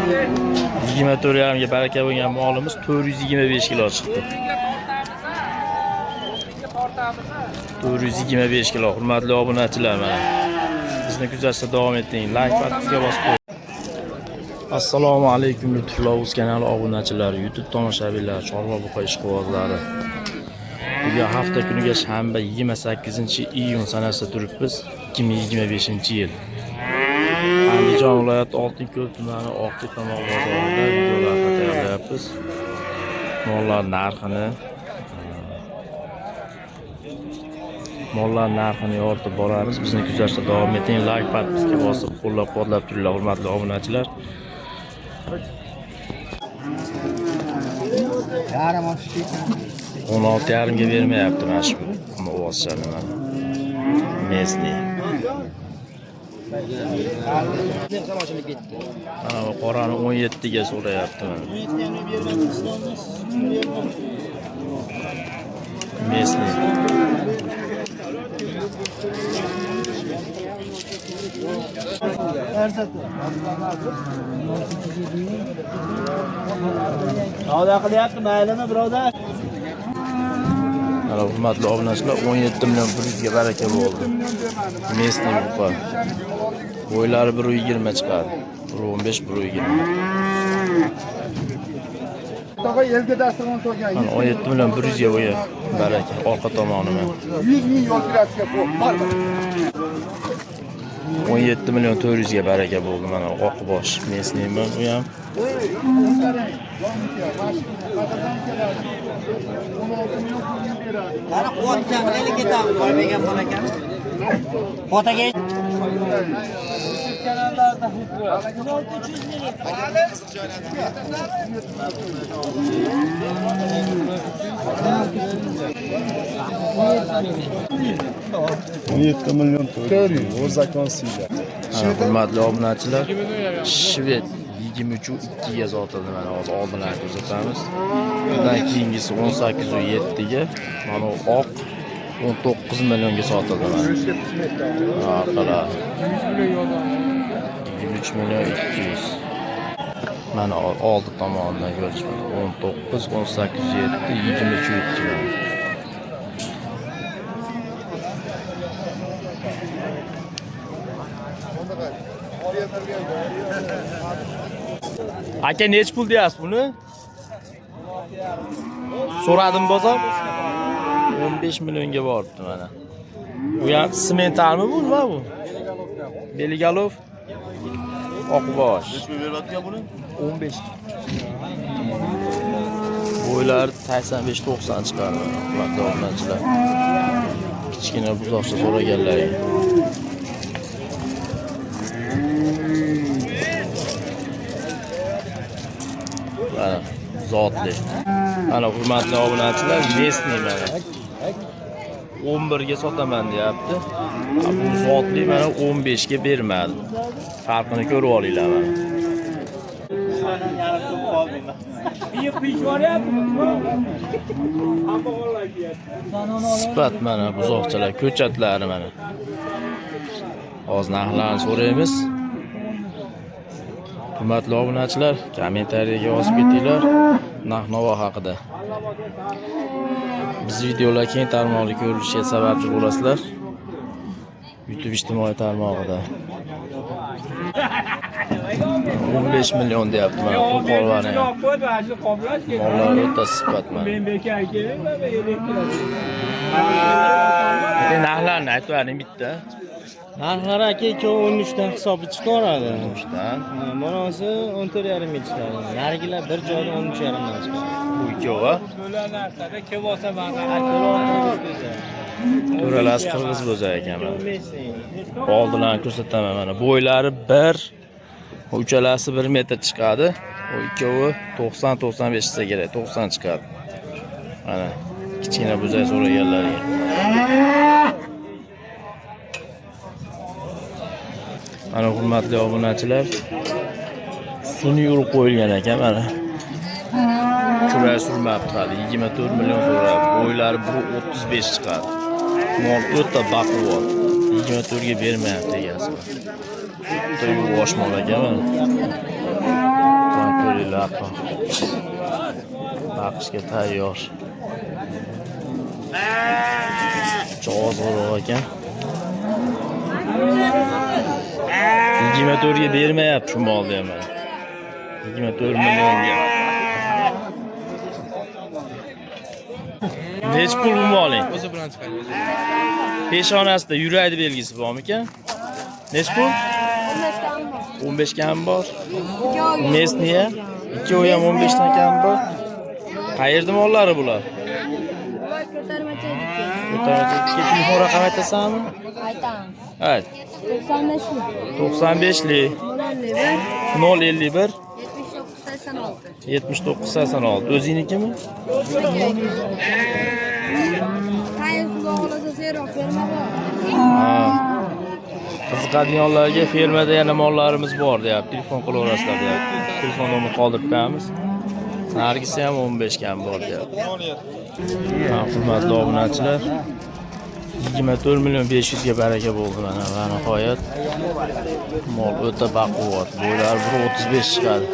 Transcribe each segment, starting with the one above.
24,5 ga baraka bo'lgan molimiz 425 kilo chiqdi. 425 kilo. Hurmatli obunachilar, mana bizni kuzatishda davom eting. Like bosishga bosib qo'ying. Assalomu alaykum YouTube O'z kanali obunachilari, YouTube tomoshabinlar, chorva buqa ishqibozlari. Bugun hafta kuniga shanba 28-iyun sanasida turibmiz. 2025-yil. Andijon viloyati Oltinko'l tumani Oqtepa bozorida videolar tayyorlayapmiz. Mollar narxini yoritib boramiz. Bizni kuzatishda davom eting. Like podpiska bosib, qo'llab-quvvatlab turinglar, hurmatli obunachilar. 16,5 ga bermayapti mana shu ovozchani mana. Mesni. Ana bu qorani 17 ga so'rayapti mana. Mesni. Savdo qilyapti, maylimi birodar? Mana hurmatli obunachilar, 17 million 100 ga baraka bo'ldi. Mesni buqa. Bo'ylari 120 chiqadi. 115, 120. Tog'a elga dasturxon to'lgan. Mana 17 million 100 ga bo'ya baraka. Orqa tomoni mana. 100 ming yo'l kirasiga qo'yib. 17 million 400 ga baraka bo'ldi mana oq bosh mesnimi bu ham. Qara quvvatdan qilib ketamiz, qo'ymagan bo'lakan. Fotoga kanallarda 17 million 400 o'z akonsiyda. Hurmatli obunachilar, Shved 23.2 ga sotildi mana hozir oldindan ko'rsatamiz. Undan keyingisi 18.7 ga, mana oq 19 millionga sotildi mana. Qara 23 million 200. Mana oldi tomonidan ko'rish mumkin. 19, 18.7, 23.2. Aka nech pul deyapsiz buni? So'radim bozor. 15 millionga boribdi mana. Bu ham sementalmi bu, nima bu? Beligalov. Oqbosh. Nechga beradigan buni? 15. Bo'ylari 85-90 chiqadi. Hurmatli obunachilar. Kichkina buzoqcha so'raganlar. Mana zotli. Mana hurmatli obunachilar, mesni mana 11 ga sotaman deyapti. Bu zotli mana 15 ga bermadi. Farqini ko'rib olinglar mana. Sifat mana buzoqchalar, ko'chatlari mana. Hozir narxlarni so'raymiz. Hurmatli obunachilar, kommentariyaga yozib ketinglar narx-navo haqida. Biz videolar keng tarmoqli ko'rilishiga sababchi bo'lasizlar. YouTube ijtimoiy tarmog'ida. 15 million deyapti mana bu qorvani. Mollar o'ta sifat mana. Narxlarni aytib bering bitta. narxlar aka 13 dan hisobi chiqaradi. 13 dan. Bunisi 14,5 ming chiqadi. Narigilar bir joyda 13,5 dan chiqadi. Bu ikkovi. Bular narxda kim olsa mana. To'ralasi qirg'iz bo'zak ekan mana. Oldidan ko'rsataman mana. Bo'ylari 1, uchalasi 1 metr chiqadi. O ikkovi 90-95 chiqsa kerak, 90 chiqadi. Mana kichkina bo'zak so'raganlarga. Mana hurmatli obunachilar, sun'iy urug' qo'yilgan ekan mana. Kuray surmabdi hali 24 million so'rab, bo'ylari 1.35 chiqadi. Mol o'ta baquvvat. 24 ga bermayapti egasi. To'y yuvosh mol ekan mana. baqa. Baqishga tayyor. Joz bo'lar ekan. 24 ga bermayapti shu molni ham. 24 millionga. Nech pul bu moling? O'zi bilan chiqadi. Peshonasida yuraydi belgisi bormi ekan? Nech pul? 15 kam bor. Mesniya? Ikkovi ham 15 dan kam bor. Qayerda mollari bular? Ko'tarmacha telefon raqam aytasanmi? Aytamiz. Ayt. 95 95 051 79 86. 79 86. O'zingnikimi? Qayerga bog'lasa zero ferma bor. Ha. Qiziqadiganlarga fermada yana mollarimiz bor deyapti. Telefon qilaverasizlar deyapti. Telefon nomerini qoldirib qo'yamiz. Nargisi ham 15 kam bor deyapti. Hurmatli obunachilar, 24 million 500 ga baraka bo'ldi mana va nihoyat mol o'ta baquvvat. Bo'ylari 1.35 chiqadi.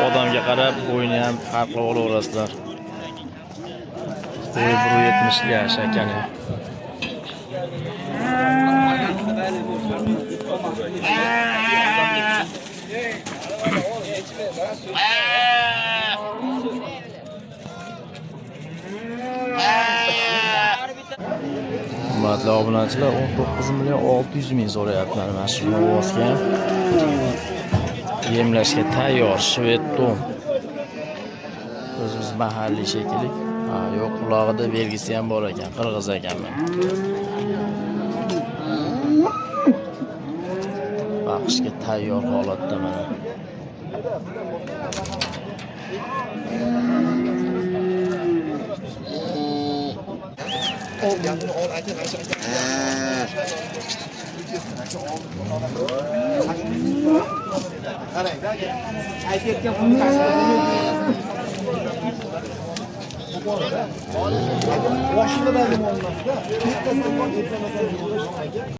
Odamga qarab bo'yni ham farqlab olaverasizlar. Bo'yi 1.70 ga shakani. Hurmatli obunachilar, 19 million 600 ming so'rayapti mana shu novosga. Yemlashga tayyor shvedton. O'zimiz mahalliy shekilli. Ha, yo'q, qulog'ida belgisi ham bor ekan, qirg'iz ekanman. Baqishga tayyor holatda mana. Boshida